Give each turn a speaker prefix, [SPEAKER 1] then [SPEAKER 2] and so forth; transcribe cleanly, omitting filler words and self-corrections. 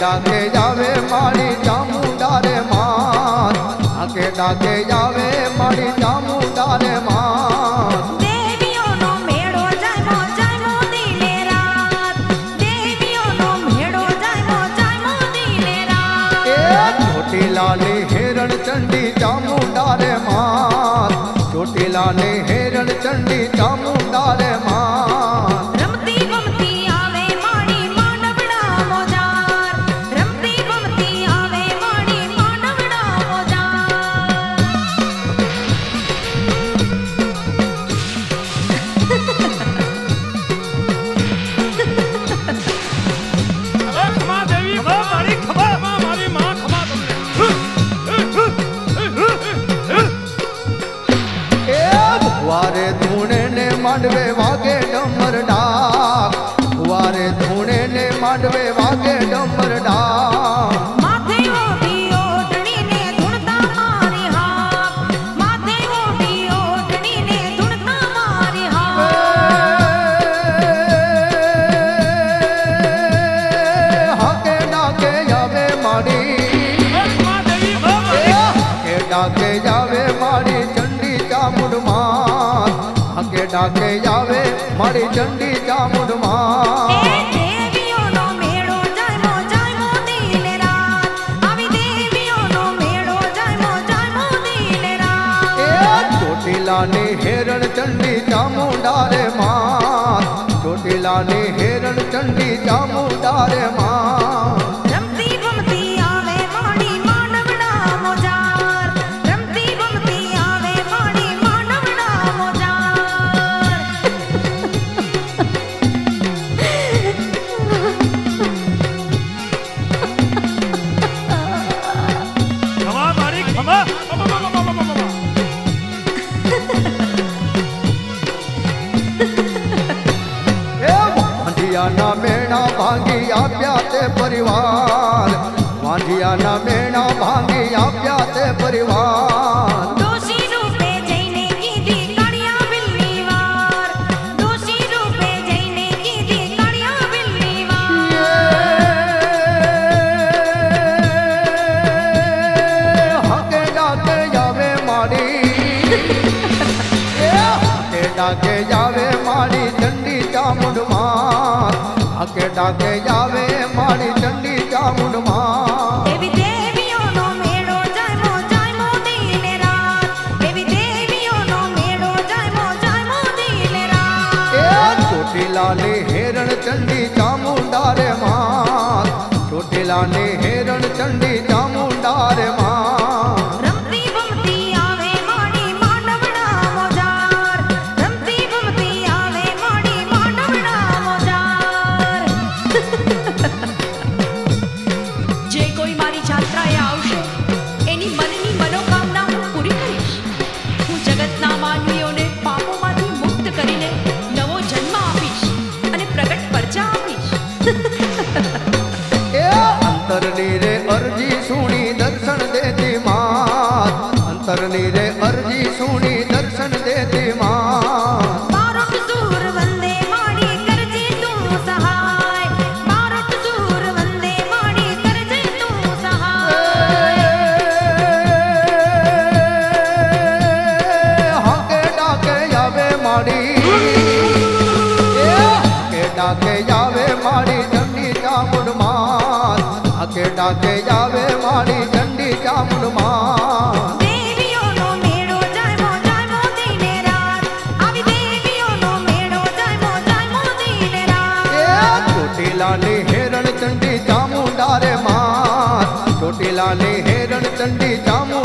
[SPEAKER 1] ડાકે જાવે મારી ચામુંડા રે માં, ડાકે ડાકે જાવે મારી ચામુંડા રે માં.
[SPEAKER 2] દેવીઓનો મેળો જાયમો જાયમો દિને રાત, દેવીઓનો મેળો જાયમો જાયમો દિને રાત.
[SPEAKER 1] એ ચોટીલાની હેરણ ચંડી ચામુંડા રે માં, ચોટીલાની હેરણ ચંડી ચામુંડા રે માં.
[SPEAKER 2] રમતી ગમતી આવે માડી માનવડા મોજાર, રમતી ગમતી આવે માડી માનવડા મોજાર.
[SPEAKER 3] ખમા દેવી ખમા મારી ખમા મારી માં ખમા તમને.
[SPEAKER 1] એ વારે ધૂણે ને માંડવે વાગે ડમર ડાક, વારે ધૂણે ને માંડવે વાગે ડમર ડાક.
[SPEAKER 2] માથે ઓઢી ઓઢણીને ધૂણતા મારી હાક, માથે ઓઢી ઓઢણીને ધૂણતા મારી હાક.
[SPEAKER 1] હાકે ડાકે જાવે મારી,
[SPEAKER 3] ખમા દેવી ખમા મારી.
[SPEAKER 1] હાકે ડાકે જાવે મારી ચંડી ચામુંડ માં, હાકે ડાકે જાવે મારી ચંડી ચામુંડ
[SPEAKER 2] એ
[SPEAKER 1] માં.
[SPEAKER 2] દેવીઓનો મેળો જાયમો જાયમો દિને રાત, આવી દેવીઓનો મેળો જાયમો જાયમો દિને રાત.
[SPEAKER 1] એ ચોટીલાની હેરણ ચંડી ચામુંડા રે માં, ચોટીલાની હેરણ ચંડી ચામુંડા રે માં.
[SPEAKER 2] રમતી ગમતી આવે માડી માનવડા મોજાર, રમતી ગમતી આવે માડી માનવડા મોજાર.
[SPEAKER 3] ખમા મારી ખમા.
[SPEAKER 1] એ વાંઢિયાના મેણા ભાંગી આપ્યા તે પરિવાર, વાંઢિયાના મેણા ભાંગી આપ્યા તે પરિવાર.
[SPEAKER 2] દોષી રૂપે જઈને કીધી કાળિયા બિલ્લી વાર, દોષી રૂપે જઈને કીધી કાળિયા બિલ્લી વાર.
[SPEAKER 1] હાકે ડાકે જાવે મારી, હાકે ડાકે જાવે મારી ચંડી ચામુંડ માં, હાકે ડાકે જાવે મારી ચંડી ચામુંડ માં.
[SPEAKER 2] એવી દેવીઓનો મેળો જાયમો જાયમો દિને રાત, એવી દેવીઓનો મેળો જાયમો જાયમો દિને રાત.
[SPEAKER 1] એ ચોટીલાની હેરણ ચંડી ચામુંડા રે માં, ચોટીલાની હેરણ ચંડી ચામુંડા રે માં.
[SPEAKER 2] રમતી ગમતી આવે માડી માનવડા મોજાર, રમતી ગમતી આવે માડી માનવડા મોજાર. જે કોઈ મારી જાત્રાએ આવશે એની મનની મનોકામના હું પૂરી કરીશ. હું જગતના માનવીઓને પાપોમાંથી મુક્ત કરીને નવો જન્મ આપીશ અને પ્રગટ પરચા આપીશ.
[SPEAKER 1] એ અંતરની રે અરજી સુણી દર્શન દેતી માં, અંતરની રે અરજી સુણી દર્શન દેતી માં.
[SPEAKER 2] બારોટ સૂર વંદે માડી કરજે તું સહાય, બારોટ સૂર વંદે માડી કરજે તું સહાય.
[SPEAKER 1] હાકે ડાકે જાવે માડી, હાકે ડાકે જાવે મારી ચંડી ચામુંડ માં, હાકે ડાકે જાવે મારી ચંડી ચામુંડ માં.
[SPEAKER 2] દેવીઓનો મેળો જાયમો જાયમો દિને રાત, આવી દેવીઓનો મેળો જાયમો જાયમો દિને રાત.
[SPEAKER 1] એ ચોટીલાની હેરણ ચંડી ચામુંડા રે માં, ચોટીલાની હેરણ ચંડી ચામુંડા